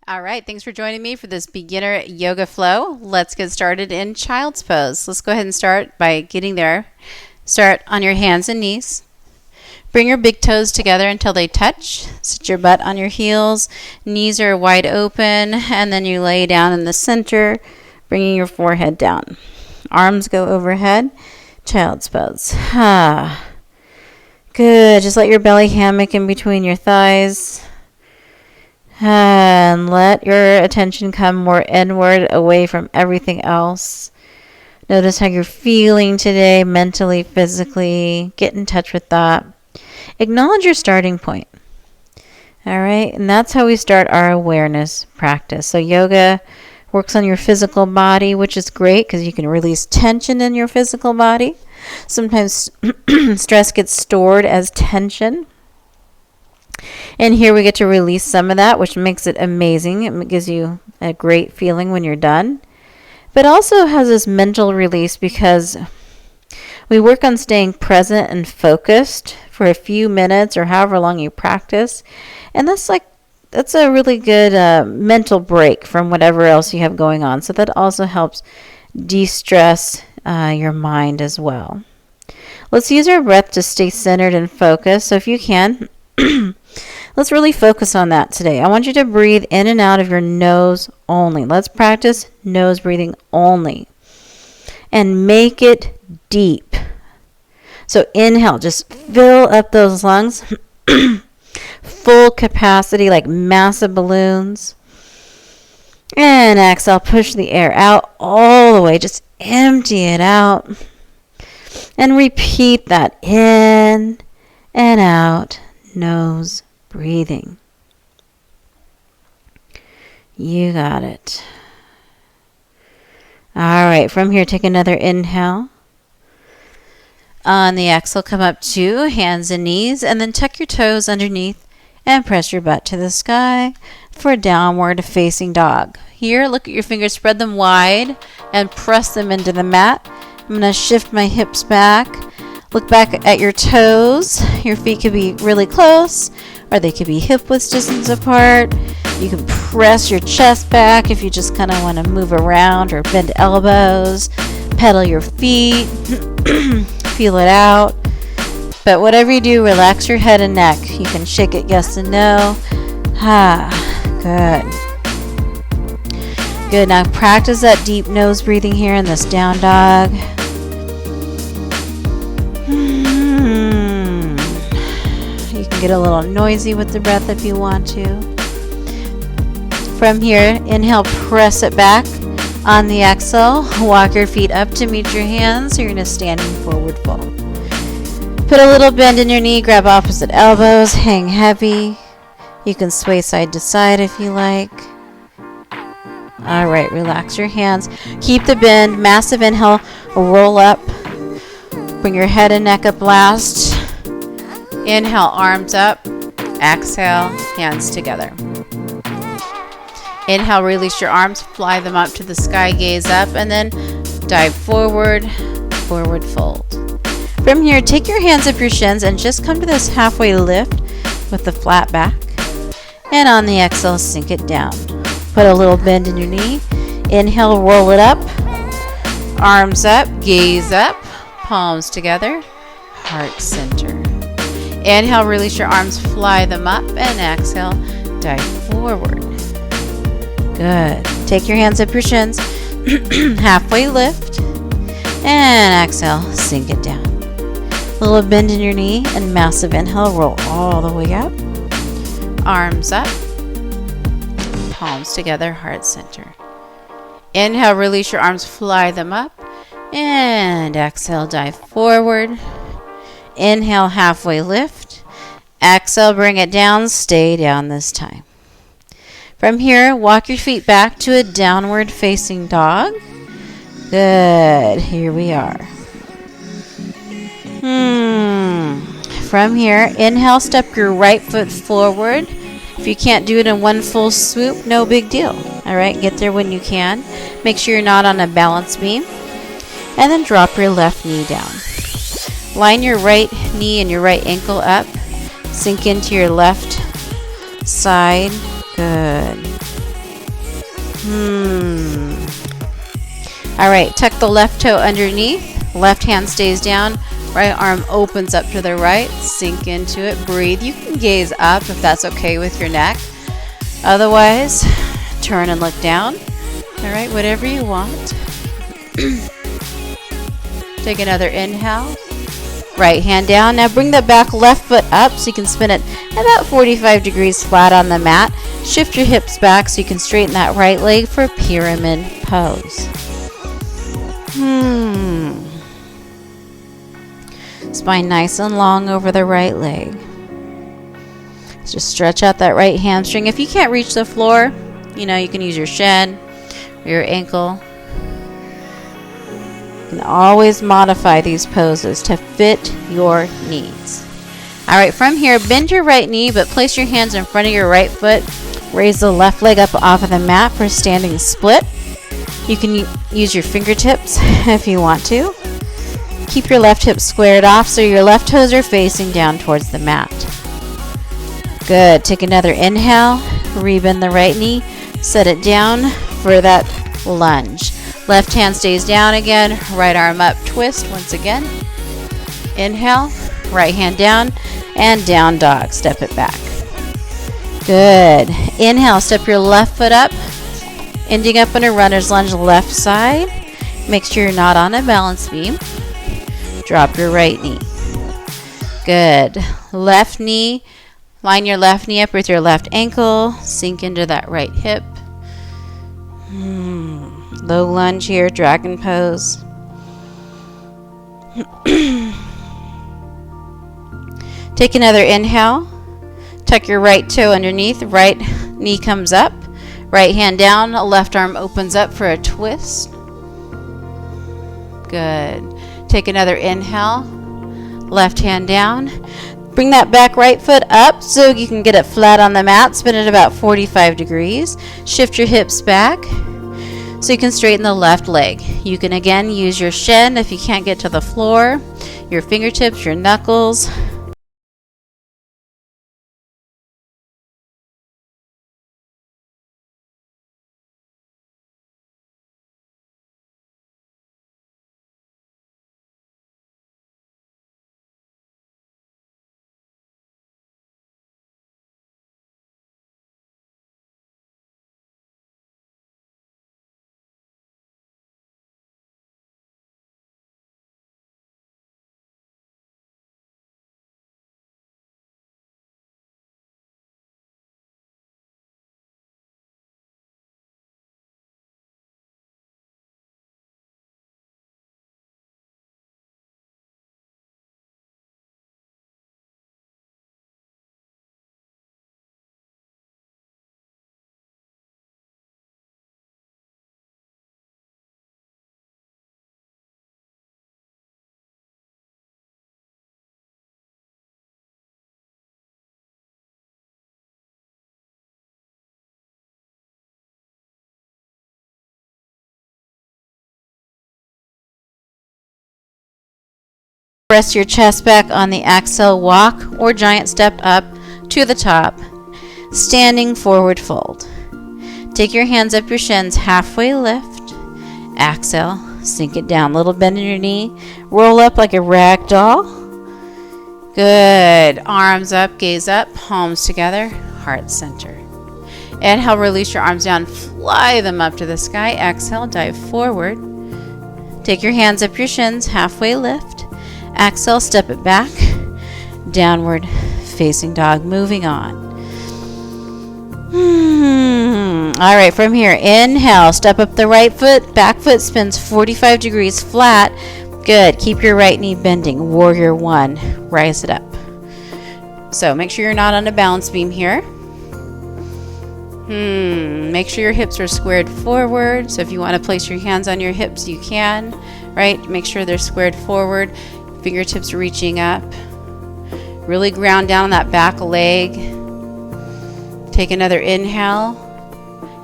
All right, thanks for joining me for this beginner yoga flow. Let's get started in child's pose. Let's go ahead and start by getting there. Start on your hands and knees. Bring your big toes together until they touch. Sit your butt on your heels. Knees are wide open, and then you lay down in the center, bringing your forehead down. Arms go overhead. Child's pose. Good. Just let your belly hammock in between your thighs. And let your attention come more inward, away from everything else. Notice how you're feeling today, mentally, physically. Get in touch with that. Acknowledge your starting point. All right, and that's how we start our awareness practice. So yoga works on your physical body, which is great because you can release tension in your physical body. Sometimes stress gets stored as tension. And here we get to release some of that, which makes it amazing. It gives you a great feeling when you're done. But also has this mental release because we work on staying present and focused for a few minutes or however long you practice. And that's a really good mental break from whatever else you have going on. So that also helps de-stress your mind as well. Let's use our breath to stay centered and focused. So if you can, let's really focus on that today. I want you to breathe in and out of your nose only. Let's practice nose breathing only. And make it deep. So inhale, just fill up those lungs. Full capacity, like massive balloons. And exhale, push the air out all the way. Just empty it out. And repeat that in and out. Nose breathing. You got it. All right, from here, take another inhale. On the exhale, come up to hands and knees, and then tuck your toes underneath and press your butt to the sky for downward facing dog. Here, look at your fingers, spread them wide, and press them into the mat. I'm going to shift my hips back. Look back at your toes. Your feet could be really close, or they could be hip-width distance apart. You can press your chest back if you just kind of want to move around or bend elbows. Pedal your feet. Feel it out. But whatever you do, relax your head and neck. You can shake it yes and no. Good. Good. Now practice that deep nose breathing here in this down dog. You can get a little noisy with the breath if you want to. From here, inhale, press it back. On the exhale, walk your feet up to meet your hands. So you're going to stand in forward fold. Put a little bend in your knee, grab opposite elbows, hang heavy. You can sway side to side if you like. All right, relax your hands. Keep the bend, massive inhale, roll up. Bring your head and neck up last. Inhale, arms up. Exhale, hands together. Inhale, release your arms, fly them up to the sky, gaze up, and then dive forward, forward fold. From here, take your hands up your shins and just come to this halfway lift with the flat back. And on the exhale, sink it down. Put a little bend in your knee. Inhale, roll it up. Arms up, gaze up, palms together, heart center. Inhale, release your arms, fly them up, and exhale, dive forward. Good. Take your hands up your shins, halfway lift, and exhale, sink it down. A little bend in your knee and massive inhale, roll all the way up. Arms up, palms together, heart center. Inhale, release your arms, fly them up, and exhale, dive forward. Inhale, halfway lift. Exhale, bring it down, stay down this time. From here, walk your feet back to a downward facing dog. Good. Here we are. From here, inhale, step your right foot forward. If you can't do it in one full swoop, no big deal. All right, get there when you can. Make sure you're not on a balance beam. And then drop your left knee down. Line your right knee and your right ankle up. Sink into your left side. Good. All right, tuck the left toe underneath. Left hand stays down. Right arm opens up to the right. Sink into it. Breathe. You can gaze up if that's okay with your neck. Otherwise, turn and look down. All right, whatever you want. Take another inhale. Right hand down. Now bring the back left foot up so you can spin it about 45 degrees flat on the mat. Shift your hips back so you can straighten that right leg for pyramid pose. Spine nice and long over the right leg. Just stretch out that right hamstring. If you can't reach the floor, you can use your shin or your ankle. You can always modify these poses to fit your needs. All right, from here, bend your right knee, but place your hands in front of your right foot. Raise the left leg up off of the mat for standing split. You can use your fingertips if you want to. Keep your left hip squared off so your left toes are facing down towards the mat. Good. Take another inhale. Rebend the right knee. Set it down for that lunge. Left hand stays down again. Right arm up. Twist once again. Inhale. Right hand down. And down dog. Step it back. Good. Inhale. Step your left foot up. Ending up in a runner's lunge left side. Make sure you're not on a balance beam. Drop your right knee. Good. Left knee. Line your left knee up with your left ankle. Sink into that right hip. Low lunge here. Dragon pose. Take another inhale. Tuck your right toe underneath. Right knee comes up. Right hand down. Left arm opens up for a twist. Good. Take another inhale. Left hand down. Bring that back right foot up so you can get it flat on the mat. Spin it about 45 degrees. Shift your hips back so you can straighten the left leg. You can again use your shin if you can't get to the floor, your fingertips, your knuckles. Press your chest back on the exhale, walk or giant step up to the top. Standing forward fold. Take your hands up your shins, halfway lift. Exhale, sink it down. Little bend in your knee. Roll up like a rag doll. Good. Arms up, gaze up, palms together, heart center. Inhale, release your arms down, fly them up to the sky. Exhale, dive forward. Take your hands up your shins, halfway lift. Exhale, step it back. Downward facing dog, moving on. All right, from here, inhale, step up the right foot, back foot spins 45 degrees flat. Good. Keep your right knee bending. Warrior one. Rise it up. So make sure you're not on a balance beam here. Make sure your hips are squared forward. So if you want to place your hands on your hips, you can. Right? Make sure they're squared forward. Fingertips reaching up. Really ground down that back leg. Take another inhale.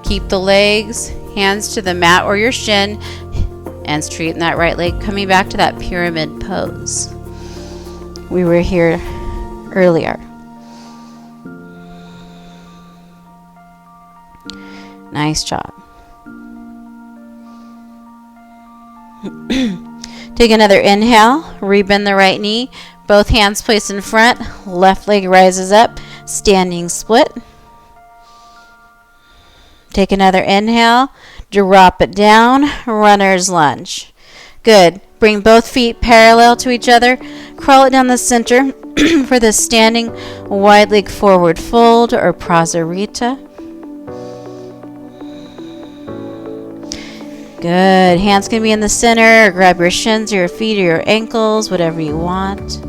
Keep the legs, hands to the mat or your shin, and straighten that right leg, coming back to that pyramid pose. We were here earlier. Nice job. Take another inhale, rebend the right knee, both hands placed in front, left leg rises up, standing split. Take another inhale, drop it down, runner's lunge. Good. Bring both feet parallel to each other, crawl it down the center for the standing wide leg forward fold or Prasarita. Good. Hands can be in the center, or grab your shins or your feet or your ankles, whatever you want.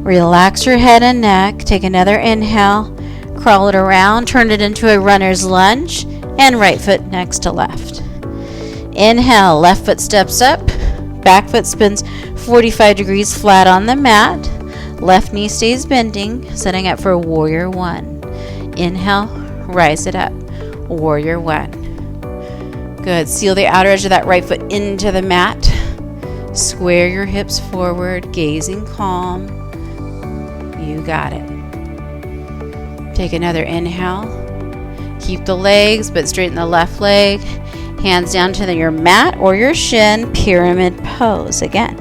Relax your head and neck. Take another inhale, crawl it around, turn it into a runner's lunge, and right foot next to left. Inhale, left foot steps up, back foot spins 45 degrees flat on the mat. Left knee stays bending, setting up for warrior one. Inhale, rise it up, warrior one. Good. Seal the outer edge of that right foot into the mat. Square your hips forward, gazing calm. You got it. Take another inhale. Keep the legs, but straighten the left leg. Hands down to your mat or your shin, pyramid pose again.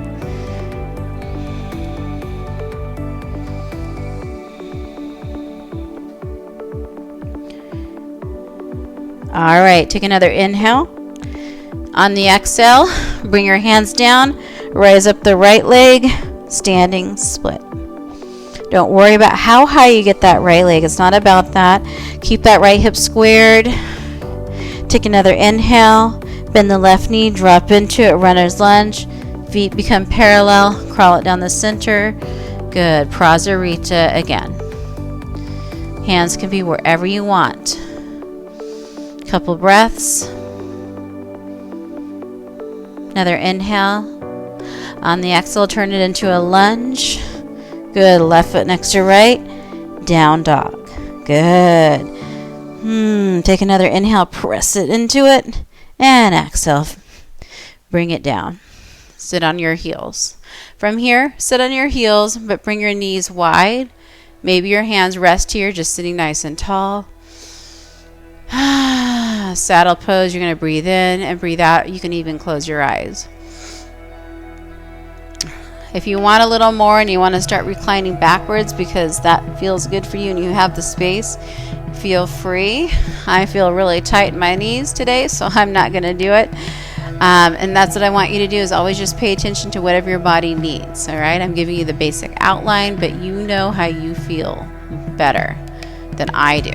All right, take another inhale. On the exhale, bring your hands down, rise up the right leg, standing split. Don't worry about how high you get that right leg. It's not about that. Keep that right hip squared. Take another inhale. Bend the left knee, drop into it, runner's lunge. Feet become parallel. Crawl it down the center. Good. Prasarita again. Hands can be wherever you want. Couple breaths. Another inhale. On the exhale, turn it into a lunge. Good. Left foot next to right. Down dog. Good. Take another inhale. Press it into it. And exhale. Bring it down. Sit on your heels. From here, sit on your heels, but bring your knees wide. Maybe your hands rest here, just sitting nice and tall. Saddle pose, you're going to breathe in and breathe out. You can even close your eyes. If you want a little more and you want to start reclining backwards because that feels good for you and you have the space, feel free. I feel really tight in my knees today, so I'm not going to do it. And that's what I want you to do, is always just pay attention to whatever your body needs. All right, I'm giving you the basic outline, but you know how you feel better than I do.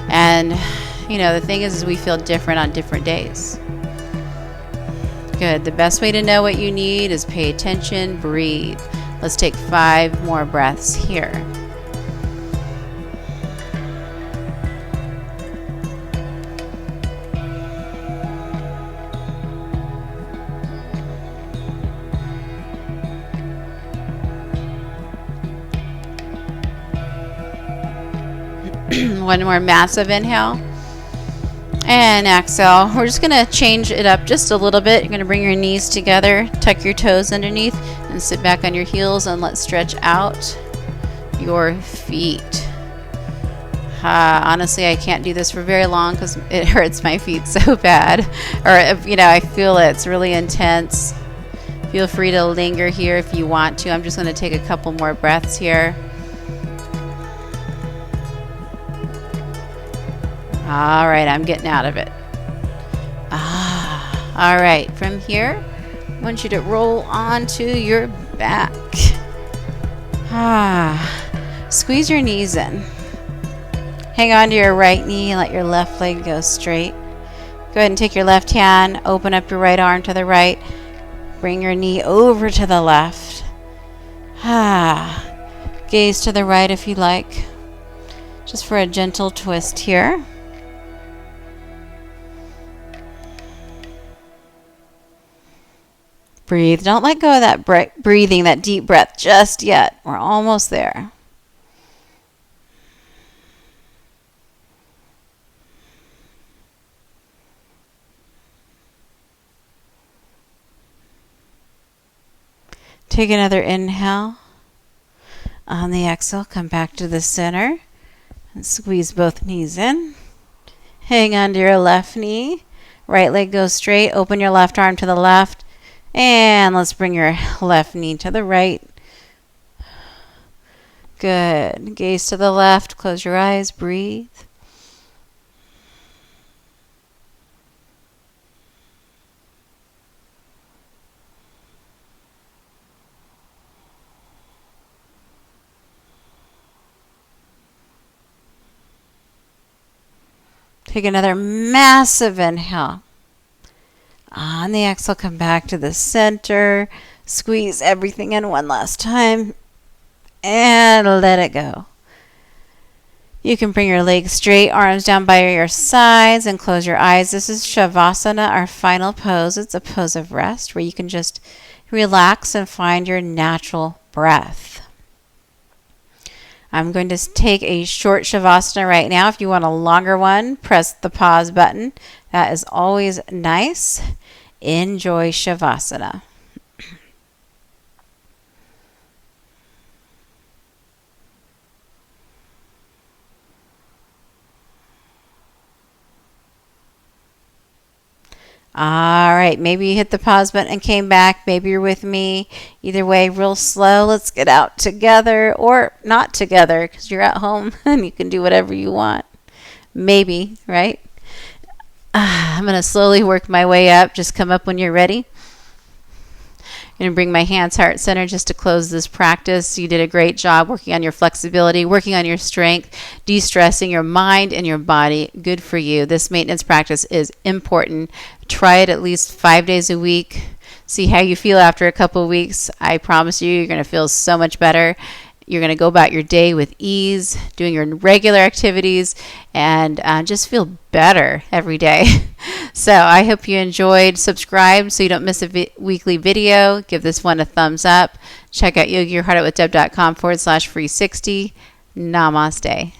And you know, the thing is we feel different on different days. Good. The best way to know what you need is pay attention, breathe. Let's take 5 more breaths here. One more massive inhale. And exhale. We're just going to change it up just a little bit. You're going to bring your knees together, tuck your toes underneath, and sit back on your heels, and let's stretch out your feet. Honestly, I can't do this for very long because it hurts my feet so bad. Or, you know, I feel it. It's really intense. Feel free to linger here if you want to. I'm just going to take a couple more breaths here. All right, I'm getting out of it. All right, from here, I want you to roll onto your back. Squeeze your knees in. Hang on to your right knee and let your left leg go straight. Go ahead and take your left hand, open up your right arm to the right. Bring your knee over to the left. Gaze to the right if you like. Just for a gentle twist here. Breathe. Don't let go of that breathing, that deep breath just yet. We're almost there. Take another inhale. On the exhale, come back to the center and squeeze both knees in. Hang on to your left knee. Right leg goes straight. Open your left arm to the left. And let's bring your left knee to the right. Good. Gaze to the left. Close your eyes. Breathe. Take another massive inhale. On the exhale, come back to the center. Squeeze everything in one last time. And let it go. You can bring your legs straight, arms down by your sides, and close your eyes. This is Shavasana, our final pose. It's a pose of rest where you can just relax and find your natural breath. I'm going to take a short Shavasana right now. If you want a longer one, press the pause button. That is always nice. Enjoy Shavasana. All right, maybe you hit the pause button and came back. Maybe you're with me. Either way, real slow. Let's get out together or not together because you're at home and you can do whatever you want. Maybe, right? I'm going to slowly work my way up. Just come up when you're ready. I'm going to bring my hands heart center just to close this practice. You did a great job working on your flexibility, working on your strength, de-stressing your mind and your body. Good for you. This maintenance practice is important. Try it at least 5 days a week. See how you feel after a couple of weeks. I promise you're going to feel so much better. You're going to go about your day with ease, doing your regular activities, and just feel better every day. So I hope you enjoyed. Subscribe so you don't miss a weekly video. Give this one a thumbs up. Check out yogayourheartoutwithdeb.com/free60. Namaste.